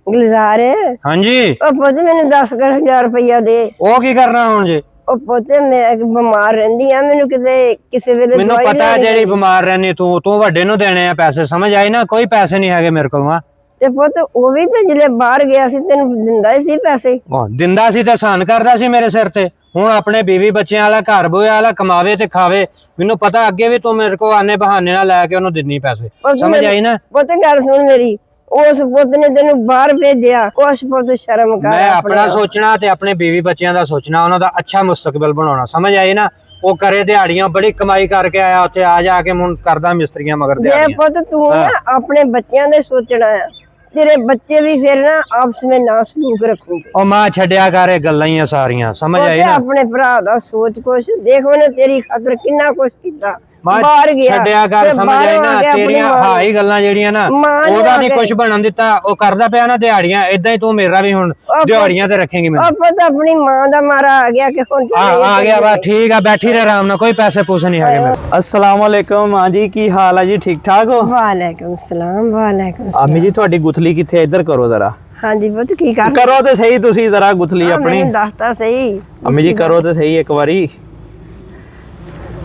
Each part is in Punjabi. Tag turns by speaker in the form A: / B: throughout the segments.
A: ਗੁਲਜ਼ਾਰ
B: ਹਾਂਜੀ
A: ਉਹ ਪੁੱਤ ਮੈਨੂੰ 10,000 ਰੁਪਇਆ ਦੇ।
B: ਉਹ ਕੀ ਕਰਨਾ ਹੁਣ ਜੀ?
A: ਉਹ ਪੁੱਤ ਮੈਂ ਬਿਮਾਰ ਰਹਿੰਦੀ ਆ, ਮੈਨੂੰ ਕਿਤੇ ਕਿਸੇ ਵੇਲੇ
B: ਮੈਨੂੰ ਪਤਾ ਹੈ ਜਿਹੜੀ ਬਿਮਾਰ ਰਹਿੰਦੀ ਤੂੰ ਵੱਡੇ ਨੂੰ ਦੇਣੇ ਆ ਪੈਸੇ, ਸਮਝ ਆਈ ਨਾ? ਕੋਈ ਪੈਸੇ ਨਹੀਂ ਹੈਗੇ ਮੇਰੇ ਕੋਲ।
A: ਤੇ ਪੁੱਤ ਉਹ ਵੀ ਤੇ ਜਿਹੜੇ ਬਾਹਰ ਗਿਆ ਸੀ ਤੈਨੂੰ ਦਿੰਦਾ ਹੀ ਸੀ ਪੈਸੇ।
B: ਦਿੰਦਾ ਸੀ ਤੇ ਆਸਾਨ ਕਰਦਾ ਸੀ ਮੇਰੇ ਸਿਰ ਤੇ। ਹੁਣ ਆਪਣੇ ਬੀਵੀ ਬੱਚਿਆਂ ਵਾਲਾ ਘਰ ਬੋਏ ਵਾਲਾ ਕਮਾਵੇ ਤੇ ਖਾਵੇ। ਮੈਨੂੰ ਪਤਾ ਅੱਗੇ ਵੀ ਤੂੰ ਮੇਰੇ ਕੋਲ ਆਨੇ ਬਹਾਨੇ ਨਾਲ ਲੈ ਕੇ ਉਹਨੂੰ ਦਿੰਨੀ ਪੈਸੇ, ਸਮਝ ਆਈ ਨਾ?
A: ਪੁੱਤ ਗੱਲ ਸੁਣ ਮੇਰੀ, ਉਸ ਪੁੱਤ ਨੇ ਤੈਨੂੰ ਬਾਹਰ ਭੇਜਿਆ, ਕੁਛ ਪੁੱਤ ਸ਼ਰਮ ਕਰ।
B: ਮੈਂ ਆਪਣਾ ਸੋਚਣਾ ਤੇ ਆਪਣੇ ਬੀਵੀ ਬੱਚਿਆਂ ਦਾ ਸੋਚਣਾ, ਉਹਨਾਂ ਦਾ ਅੱਛਾ ਮੁਸਤਕਬਲ ਬਣਾਉਣਾ, ਸਮਝ ਆਈ ਨਾ? ਉਹ ਕਰੇ ਦਿਹਾੜੀਆਂ, ਬੜੀ ਕਮਾਈ ਕਰਕੇ ਆਇਆ, ਉੱਥੇ ਆ ਜਾ ਕੇ ਹੁਣ ਕਰਦਾ ਮਿਸਤਰੀਆਂ ਮਗਰ ਦਿਹਾੜੀਆਂ।
A: ਜੇ ਪੁੱਤ ਤੂੰ ਨਾ ਆਪਣੇ ਬੱਚਿਆਂ ਦੇ ਸੋਚਣਾ ਆ, ਤੇਰੇ ਬੱਚੇ ਵੀ ਫਿਰ ਨਾ ਆਪਸ ਵਿੱਚ ਨਾ ਸਲੂਕ ਰੱਖੂਗੇ।
B: ਉਹ ਮਾਂ ਛੱਡਿਆ ਕਰ ਇਹ ਗੱਲਾਂ ਹੀ ਸਾਰੀਆਂ, ਸਮਝ ਆਈ ਨਾ?
A: ਆਪਣੇ ਭਰਾ ਦਾ ਸੋਚ ਕੁਛ, ਦੇਖ ਉਹਨੇ ਤੇਰੀ ਖਾਤਰ ਕਿੰਨਾ ਕੁਛ ਕੀਤਾ।
B: ਬਾਹਰ ਗਿਆ ਛੱਡਿਆ ਕਰ, ਸਮਝ ਆਈ ਨਾ? ਤੇਰੀਆਂ ਹਾਈ ਗੱਲਾਂ ਜਿਹੜੀਆਂ ਨਾ, ਉਹਦਾ ਨਹੀਂ ਕੁਝ ਬਣਨ ਦਿੱਤਾ। ਉਹ ਕਰਦਾ ਪਿਆ ਨਾ ਦਿਹਾੜੀਆਂ, ਏਦਾਂ ਹੀ ਤੂੰ ਮੇਰਾ ਵੀ ਹੁਣ ਦਿਹਾੜੀਆਂ ਤੇ ਰੱਖੇਂਗੀ ਮੈਨੂੰ।
A: ਪਤਾ ਆਪਣੀ ਮਾਂ ਦਾ ਮਾਰਾ ਆ ਗਿਆ ਕਿ ਹੁਣ
B: ਆ ਗਿਆ ਵਾ, ਠੀਕ ਆ, ਬੈਠੀ ਰਹਿ ਆਰਾਮ ਨਾਲ, ਕੋਈ ਪੈਸੇ ਪੂਸੇ ਨਹੀਂ ਹੈਗੇ ਮੇਰੇ।
C: अस्सलाम वालेकुम मां जी, की हाल है जी? ठीक ठाक हो?
A: ਵਾਲੇਕੁਮ ਸਲਾਮ। ਵਾਲੇਕੁਮ ਸਲਾਮ।
C: अम्मी जी थोड़ी गुथली किथे, इधर करो जरा।
A: ਹਾਂਜੀ ਪੁੱਤ ਕੀ ਕਰ
C: करो तो सही तुसी जरा गुथली अपनी।
A: ਮੈਨੂੰ ਦੱਸਤਾ ਸਹੀ।
C: अम्मी जी करो तो सही एक बारी।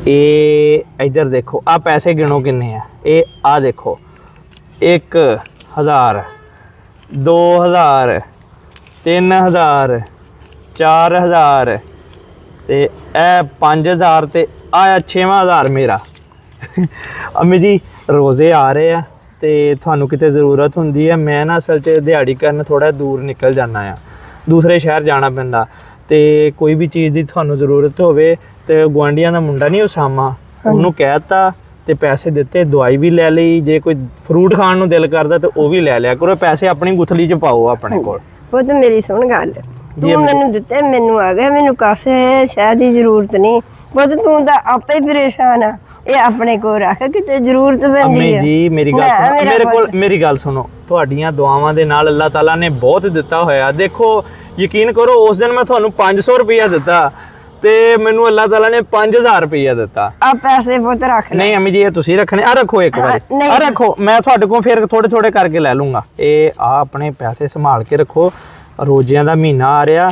C: ਇਹ ਇੱਧਰ ਦੇਖੋ, ਆ ਪੈਸੇ ਗਿਣੋ ਕਿੰਨੇ ਆ। ਇਹ ਆ ਦੇਖੋ, 1,000 2,000 3,000 4,000 ਤੇ ਇਹ 5,000 ਤੇ ਆਇਆ 6,000 ਮੇਰਾ। ਅੰਮੀ ਜੀ ਰੋਜ਼ੇ ਆ ਰਹੇ ਆ ਤੇ ਤੁਹਾਨੂੰ ਕਿਤੇ ਜ਼ਰੂਰਤ ਹੁੰਦੀ ਹੈ, ਮੈਂ ਨਾ ਅਸਲ 'ਚ ਦਿਹਾੜੀ ਕਰਨ ਥੋੜਾ ਦੂਰ ਨਿਕਲ ਜਾਣਾ ਆ, ਦੂਸਰੇ ਸ਼ਹਿਰ ਜਾਣਾ ਪੈਂਦਾ, ਤੇ ਕੋਈ ਵੀ ਚੀਜ਼ ਦੀ ਤੁਹਾਨੂੰ ਜ਼ਰੂਰਤ ਹੋਵੇ ਤੇ ਗੁਆਂਢੀਆਂ ਦਾ ਮੁੰਡਾ ਨਹੀਂ ਉਸਾਮਾ, ਉਹਨੂੰ ਕਹਿਤਾ ਤੇ ਪੈਸੇ ਦਿੱਤੇ, ਦਵਾਈ ਵੀ ਲੈ ਲਈ, ਜੇ ਕੋਈ ਫਰੂਟ ਖਾਣ ਨੂੰ ਦਿਲ ਕਰਦਾ ਤੇ ਉਹ ਵੀ ਲੈ ਲਿਆ ਕਰੋ। ਪੈਸੇ ਆਪਣੀ ਗੁਥਲੀ 'ਚ ਪਾਓ ਆਪਣੇ ਕੋਲ।
A: ਪੁੱਤ ਮੇਰੀ ਸੁਣ ਗੱਲ, ਤੂੰ ਮੈਨੂੰ ਦਿੱਤੇ, ਮੈਨੂੰ ਆ ਗਿਆ, ਮੈਨੂੰ ਕਾਸੇ ਸ਼ਾਇਦ ਦੀ ਜ਼ਰੂਰਤ ਨਹੀਂ। ਪੁੱਤ ਤੂੰ ਤਾਂ ਆਪੇ ਹੀ ਪਰੇਸ਼ਾਨ ਆ, ਇਹ ਆਪਣੇ ਕੋਲ ਰੱਖ, ਕਿਤੇ ਜ਼ਰੂਰਤ ਪੈਂਦੀ
C: ਅੰਮੀ
A: ਹੈ।
C: ਜੀ ਮੇਰੀ ਗੱਲ ਸੁਣੋ, ਮੇਰੇ ਕੋਲ ਮੇਰੀ ਗੱਲ ਸੁਣੋ, ਤੁਹਾਡੀਆਂ ਦੁਆਵਾਂ ਦੇ ਨਾਲ ਅੱਲਾਹ ਤਾਲਾ ਨੇ ਬਹੁਤ ਦਿੱਤਾ ਹੋਇਆ। ਦੇਖੋ ਯਕੀਨ ਕਰੋ, ਉਸ ਦਿਨ ਮੈਂ ਤੁਹਾਨੂੰ 500 ਰੁਪਇਆ ਦਿੱਤਾ ਤੇ ਮੈਨੂੰ ਅੱਲਾਹ ਤਾਲਾ ਨੇ 5,000 ਰੁਪਇਆ ਦਿੱਤਾ।
A: ਆ ਪੈਸੇ ਪੁੱਤ ਰੱਖ ਲੈ।
C: ਨਹੀਂ ਅੰਮੀ ਜੀ ਇਹ ਤੁਸੀਂ ਰੱਖਣੇ, ਆ ਰੱਖੋ ਇੱਕ ਵਾਰੀ, ਆ ਰੱਖੋ, ਮੈਂ ਤੁਹਾਡੇ ਕੋਲ ਫਿਰ ਥੋੜੇ ਥੋੜੇ ਕਰਕੇ ਲੈ ਲੂੰਗਾ। ਇਹ ਆ ਆਪਣੇ ਪੈਸੇ ਸੰਭਾਲ ਕੇ ਰੱਖੋ, ਰੋਜ਼ਿਆਂ ਦਾ ਮਹੀਨਾ ਆ ਰਿਹਾ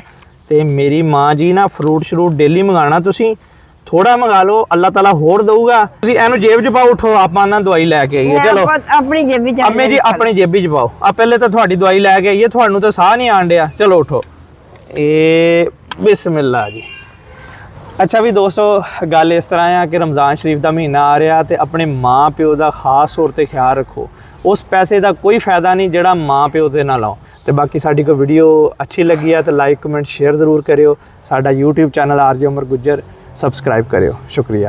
C: ਤੇ ਮੇਰੀ ਮਾਂ ਜੀ ਨਾ ਫਰੂਟ ਸ਼ਰੂਟ ਡੇਲੀ ਮੰਗਾਣਾ, ਤੁਸੀਂ ਥੋੜਾ ਮੰਗਾ ਲਓ, ਅੱਲਾਹ ਤਾਲਾ ਹੋਰ ਦਊਗਾ। ਤੁਸੀਂ ਇਹਨੂੰ ਜੇਬ 'ਚ ਪਾਓ, ਉਠੋ ਆਪਾਂ ਨਾ ਦਵਾਈ ਲੈ ਕੇ ਆਈਏ। ਚਲੋ
A: ਆਪਣੀ ਜੇਬੀ ਚ।
C: ਅੰਮੀ ਜੀ ਆਪਣੀ ਜੇਬੀ 'ਚ ਪਾਓ, ਆ ਪਹਿਲੇ ਤਾਂ ਤੁਹਾਡੀ ਦਵਾਈ ਲੈ ਕੇ ਆਈਏ, ਤੁਹਾਨੂੰ ਤਾਂ ਸਾਹ ਨਹੀਂ ਆਣ ਡਿਆ। ਚਲੋ ਉਠੋ, ਇਹ ਬਿਸਮਿਲ੍ਲਾ ਜੀ। ਅੱਛਾ ਵੀ ਦੋਸਤੋ, ਗੱਲ ਇਸ ਤਰ੍ਹਾਂ ਆ ਕਿ ਰਮਜ਼ਾਨ ਸ਼ਰੀਫ ਦਾ ਮਹੀਨਾ ਆ ਰਿਹਾ ਤੇ ਆਪਣੇ ਮਾਂ ਪਿਓ ਦਾ ਖਾਸ ਤੌਰ ਤੇ ਖਿਆਲ ਰੱਖੋ। ਉਸ ਪੈਸੇ ਦਾ ਕੋਈ ਫਾਇਦਾ ਨਹੀਂ ਜਿਹੜਾ ਮਾਂ ਪਿਓ ਤੇ ਨਾ ਲਾਓ। ਤੇ ਬਾਕੀ ਸਾਡੀ ਕੋਈ ਵੀਡੀਓ ਅੱਛੀ ਲੱਗੀ ਆ ਤਾਂ ਲਾਈਕ ਕਮੈਂਟ ਸ਼ੇਅਰ ਜ਼ਰੂਰ ਕਰਿਓ। ਸਾਡਾ YouTube ਚੈਨਲ RJ ਉਮਰ ਗੁੱਜਰ ਸਬਸਕ੍ਰਾਈਬ ਕਰਿਓ। ਸ਼ੁਕਰੀਆ।